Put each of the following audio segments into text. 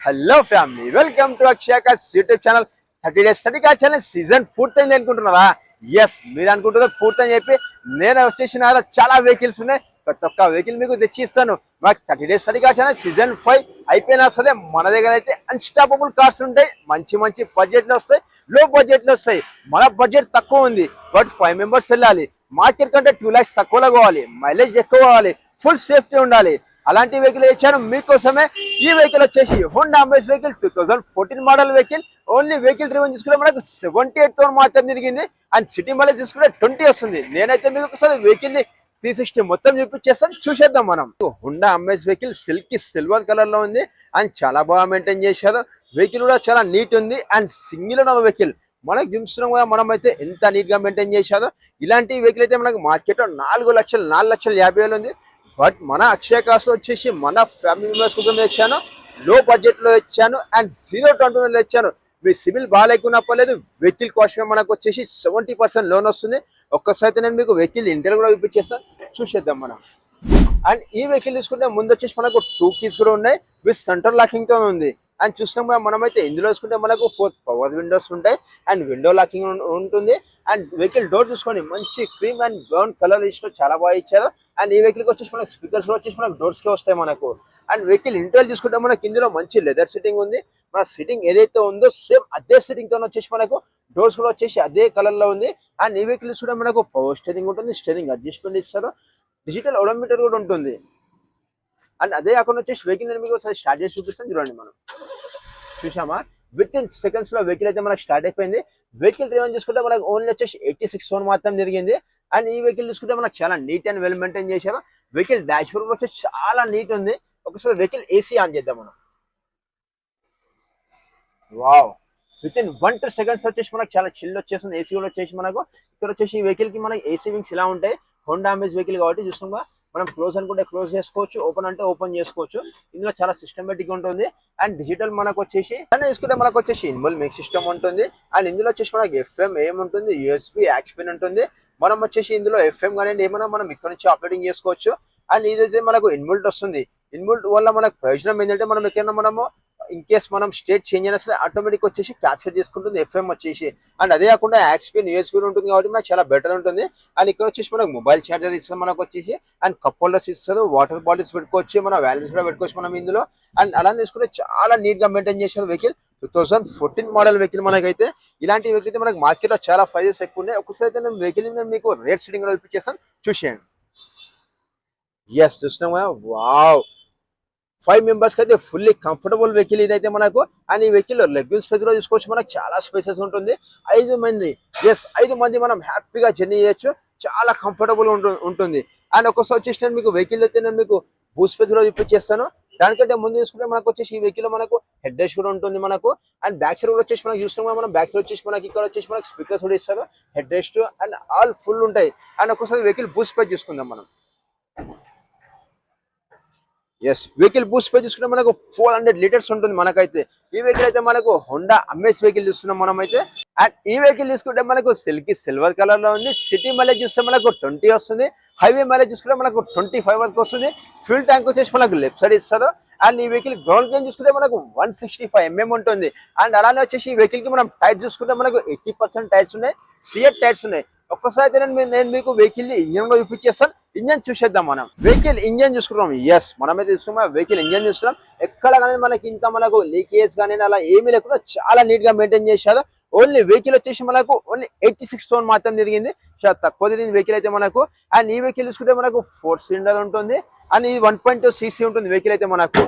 Hello family, welcome to Akshaya cars YouTube channel. 30 days 30 cars channel season పూర్తయింది అనుకుంటున్నారా? Yes, మీరు అనుకుంటుందో పూర్తని చెప్పి నేను వచ్చేసిన చాలా వెహికల్స్ ఉన్నాయి. ప్రతి ఒక్క వెహికల్ మీకు తెచ్చి ఇస్తాను. మాకు 30 days 30 కార్స్ ఛానల్ సీజన్ 5 అయిపోయినా సరే మన దగ్గర అయితే అన్స్టాపబుల్ కార్స్ ఉంటాయి. మంచి మంచి బడ్జెట్లో వస్తాయి, లో బడ్జెట్లో వస్తాయి. మన బడ్జెట్ తక్కువ ఉంది, బట్ 5 members వెళ్ళాలి. మార్కెట్ కంటే 2 lakhs తక్కువలో కావాలి, మైలేజ్ ఎక్కువ కావాలి, ఫుల్ సేఫ్టీ ఉండాలి. అలాంటి వెహికల్ ఇచ్చాను మీకోసమే. ఈ వెహికల్ వచ్చేసి Honda amaze vehicle 2014 model vehicle. Only vehicle driven చూసుకుంటే మనకు 78,000 మాత్రం తిరిగింది. అండ్ సిటీ మైలేజ్ చూసుకుంటే 20 వస్తుంది. నేనైతే మీకు ఒకసారి వెహికల్ ని 360 మొత్తం చూపించేస్తాను, చూసేద్దాం మనం. Honda amaze vehicle silver colour లో ఉంది అండ్ చాలా బాగా మెయింటైన్ చేశారు. వెహికల్ కూడా చాలా నీట్ ఉంది అండ్ సింగిల్ ఉన్న వెహికల్. మనకు చూస్తున్నాం కదా మనం అయితే ఎంత నీట్ గా మెయింటైన్ చేశారో. ఇలాంటి వెహికల్ అయితే మనకు మార్కెట్ లో 4,50,000 ఉంది. బట్ మన అక్షయ కార్స్ లో వచ్చేసి మన ఫ్యామిలీ మెంబర్స్ కోసం తెచ్చాను, లో బడ్జెట్ లో ఇచ్చాను అండ్ 0 down payment లో ఇచ్చాను. మీ సివిల్ బాగాలేకున్నా పర్లేదు, వెహికల్ కాస్ట్ మనకు వచ్చేసి 70% లోన్ వస్తుంది. ఒక్కసారి నేను మీకు వెహికల్ ఇంటర్ కూడా చూపించేస్తాను, చూసేద్దాం మనం. అండ్ ఈ వెహికల్ తీసుకుంటే ముందు వచ్చేసి మనకు 2 keys కూడా ఉన్నాయి, విత్ సెంటర్ లాకింగ్ తో ఉంది. అండ్ చూసినాం మనమైతే ఇందులో చూసుకుంటే మనకు 4 పవర్ విండోస్ ఉంటాయి అండ్ విండో లాకింగ్ ఉంటుంది. అండ్ వెహికల్ డోర్ చూసుకోండి, మంచి క్రీమ్ అండ్ బ్రౌన్ కలర్ ఇష్టం చాలా బాగా ఇచ్చారు. అండ్ ఈ వెహికల్కి వచ్చేసి మనకు స్పీకర్స్ వచ్చేసి మనకు డోర్స్ కి వస్తాయి మనకు. అండ్ వెహికల్ ఇంటర్వ్యూ చూసుకుంటే మనకి ఇందులో మంచి లెదర్ సిట్టింగ్ ఉంది. మన సిట్టింగ్ ఏదైతే ఉందో సేమ్ అదే సిట్టింగ్ తో వచ్చేసి మనకు డోర్స్ కూడా వచ్చేసి అదే కలర్ లో ఉంది. అండ్ ఈ వెహికల్ చూసుకుంటే మనకు పవర్ స్టీరింగ్ ఉంటుంది, స్టీరింగ్ అడ్జస్ట్మెంట్ ఇస్తారు, డిజిటల్ ఓడోమీటర్ కూడా ఉంటుంది. అండ్ అదే కాకుండా వచ్చేసి వెహికల్ నేను మీకు ఒకసారి స్టార్ట్ చేసి చూపిస్తాను, చూడండి మనం. చూసామా, విత్ ఇన్ సెకండ్స్ లో వెహికల్ అయితే మనకు స్టార్ట్ అయిపోయింది. వెహికల్ డ్రైవెన్ చూసుకుంటే మనకు ఓన్లీ వచ్చేసి 86,000 మాత్రం జరిగింది. అండ్ ఈ వెహికల్ చూసుకుంటే మనకు చాలా నీట్ అండ్ వెల్ మెయింటైన్ చేశారు. వెహికల్ డాష్ బోర్డ్ వచ్చేసి చాలా నీట్ ఉంది. ఒకసారి వెహికల్ ఏసీ ఆన్ చేద్దాం మనం. Wow, with in 1 to 2 seconds వచ్చేసి మనకు చాలా చిల్ వచ్చేసింది. ఏసీ కూడా వచ్చేసి మనకు ఇక్కడ వచ్చేసి ఈ వెహికల్ కి మనకి ఏసీ వింగ్స్ ఇలా ఉంటాయి. హోండా అమేజ్ వెహికల్ కాబట్టి చూస్తున్నాం మనం క్లోజ్ అనుకుంటే క్లోజ్ చేసుకోవచ్చు, ఓపెన్ అంటే ఓపెన్ చేసుకోవచ్చు. ఇందులో చాలా సిస్టమేటిక్ ఉంటుంది. అండ్ డిజిటల్ మనకు వచ్చేసి తీసుకుంటే మనకు వచ్చేసి ఇన్బుల్ మిక్స్ సిస్టమ్ ఉంటుంది. అండ్ ఇందులో వచ్చేసి మనకి FM ఏముంటుంది, USB యాక్స్పిన్ ఉంటుంది. మనం వచ్చేసి ఇందులో FM కానీ ఏమైనా మనం ఇక్కడ నుంచి ఆపరేటింగ్ చేసుకోవచ్చు. అండ్ ఇదైతే మనకు ఇన్బుల్ట్ వస్తుంది. ఇన్బుల్ట్ వల్ల మనకు ప్రయోజనం ఏంటంటే మనం ఎక్కడైనా మనము ఇన్ కేస్ మనం స్టేట్ చేంజ్ అయినా సరే ఆటోమేటిక్ వచ్చేసి క్యాప్చర్ చేసుకుంటుంది FM వచ్చేసి. అండ్ అదే కాకుండా యాక్స్పిన్ USB ఉంటుంది కాబట్టి మనకు చాలా బెటర్ ఉంటుంది. అండ్ ఇక్కడ వచ్చేసి మనకు మొబైల్ ఛార్జర్ ఇస్తుంది మనకు వచ్చేసి. అండ్ కప్ హోల్డర్స్ ఇస్తారు, వాటర్ బాటిల్స్ పెట్టుకోవచ్చు, మన వ్యాలెట్స్ కూడా పెట్టుకోవచ్చు మనం ఇందులో. అండ్ అలా తీసుకుంటే చాలా నీట్ గా మెయింటైన్ చేశారు వెహికల్. 2014 మోడల్ వెహికల్ మనకైతే. ఇలాంటి వెహికల్ అయితే మనకు మార్కెట్ లో చాలా ప్రైజెస్ ఎక్కువ ఉన్నాయి. ఒకసారి అయితే నేను వెహికల్ మీకు రేట్ సెట్టింగ్ చూపించేస్తాను, చూసేయండి. ఎస్, చూస్తున్నాం కదా, వావ్, 5 members కి అయితే ఫుల్లీ కంఫర్టబుల్ వెహికల్ ఇదైతే మనకు. అండ్ ఈ వెహికల్ లెగ్యూన్ స్పేస్ లో చూసుకోవచ్చు, మనకు చాలా స్పేసెస్ ఉంటుంది. 5 మంది, ఎస్ 5 మంది మనం హ్యాపీగా జర్నీ చేయొచ్చు, చాలా కంఫర్టబుల్ ఉంటుంది. అండ్ ఒకసారి వచ్చేసి నేను మీకు వెహికల్ అయితే నేను మీకు బూట్ స్పేస్ లో చూపించేస్తాను. దానికంటే ముందు చూసుకుంటే మనకు వచ్చేసి ఈ వెహికల్ మనకు హెడ్ రెస్ట్ కూడా ఉంటుంది మనకు. అండ్ బ్యాక్ సైడ్ కూడా వచ్చేసి మనకు చూస్తున్నాం మనం, బ్యాక్ సైడ్ వచ్చేసి మనకి ఇక్కడ వచ్చేసి మనకు స్పీకర్స్ కూడా ఇస్తారు, head rest and all full ఉంటాయి. అండ్ ఒకసారి వెహికల్ బూట్ స్పేస్ చూసుకుందాం మనం. ఎస్, వెహికల్ బూట్ స్పేస్ చూసుకుంటే మనకు 400 liters ఉంటుంది మనకైతే. ఈ వెహికల్ అయితే మనకు హోండా అమేజ్ వెహికల్ చూస్తున్నాం మనం అయితే. అండ్ ఈ వెహికల్ చూసుకుంటే మనకు సిల్వర్ కలర్ లో ఉంది. సిటీ మైలేజ్ చూస్తే మనకు 20 వస్తుంది. హైవే మైలేజ్ చూసుకుంటే మనకు 25 వరకు వస్తుంది. ఫ్యూల్ ట్యాంక్ వచ్చేసి మనకు లెఫ్ట్ సైడ్ ఇస్తారు. అండ్ ఈ వెహికల్ గ్రౌండ్ క్లీన్ చూసుకుంటే మనకు 165 mm ఉంటుంది. అండ్ అలానే వచ్చేసి ఈ వెహికల్ కి మనం టైర్స్ చూసుకుంటే మనకు 80% టైర్స్ ఉన్నాయి, సిఎట్ టైర్స్ ఉన్నాయి. ఒక్కసారి నేను మీకు వెహికల్ ఇంజన్ లో చూపించేస్తాను, ఇంజన్ చూసేద్దాం మనం. వెహికల్ ఇంజన్ చూసుకున్నాం. ఎస్, మనమైతే చూసుకున్నాం వెహికల్ ఇంజన్ చూస్తున్నాం. ఎక్కడ కానీ మనకి ఇంత మనకు లీకేజ్ కానీ అలా ఏమీ లేకుండా చాలా నీట్ గా మెయింటైన్ చేశారు. ఓన్లీ వెహికల్ వచ్చేసి మనకు ఓన్లీ 86,000 మాత్రం తిరిగింది, చాలా తక్కువ తిరిగింది వెహికల్ అయితే మనకు. అండ్ ఈ వెహికల్ చూసుకుంటే మనకు 4 cylinder ఉంటుంది. అండ్ ఇది 1.2 cc ఉంటుంది వెహికల్ అయితే మనకు.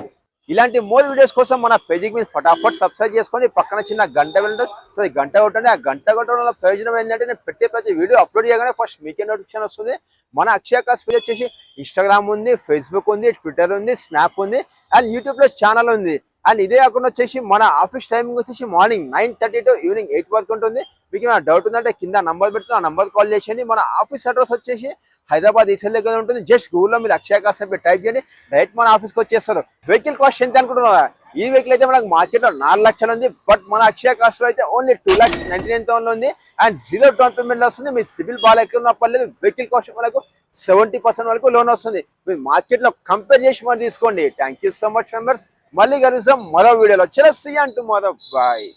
ఇలాంటి మోర్ వీడియోస్ కోసం మన పేజీకి మీద ఫటాఫట్ సబ్స్క్రైబ్ చేసుకోండి. పక్కన చిన్న గంట వెళ్ళండి, సో ఈ గంట కొట్టండి. ఆ గంట కొట్టడం వల్ల ప్రయోజనం ఏంటంటే నేను పెట్టే ప్రతి వీడియో అప్లోడ్ చేయగానే ఫస్ట్ మీకే నోటిఫికేషన్ వస్తుంది. మన అక్షయ కార్స్ పేజ్ వచ్చేసి ఇన్స్టాగ్రామ్ ఉంది, ఫేస్బుక్ ఉంది, ట్విట్టర్ ఉంది, స్నాప్ ఉంది అండ్ యూట్యూబ్ లో ఛానల్ ఉంది. అండ్ ఇదే కాకుండా వచ్చేసి మన ఆఫీస్ టైమింగ్ వచ్చేసి మార్నింగ్ 9:30 to ఈవినింగ్ 8 వరకు ఉంటుంది. మీకు ఏమైనా డౌట్ ఉందంటే కింద నంబర్ పెట్టుకుని ఆ నంబర్ కాల్ చేసేయండి. మన ఆఫీస్ అడ్రస్ వచ్చేసి హైదరాబాద్ ఈసెల్ దగ్గర ఉంటుంది. జస్ట్ గూగుల్లో మీరు అక్షయ కార్స్ అని టైప్ చేయండి, డైరెక్ట్ మన ఆఫీస్కి వచ్చేస్తారు. వెహికల్ కాస్ట్ ఎంత అనుకుంటున్నారా? ఈ వెహికల్ అయితే మనకు మార్కెట్ లో 4 లక్షలు ఉంది. బట్ మన అక్షయ కార్స్ లో అయితే ఓన్లీ 2,99,000 ఉంది. అండ్ 0 down payment వస్తుంది. మీ సిబిల్ బాగా ఎక్కువ పర్లేదు, వెహికల్ కాస్ట్ మనకు 70% వరకు లోన్ వస్తుంది. మీరు మార్కెట్ లో కంపేర్ చేసి మరి తీసుకోండి. Thank you so much members. మళ్ళీ కలుస్తాం మరో వీడియోలో. చలో సీ అంటూ మరో బాయ్.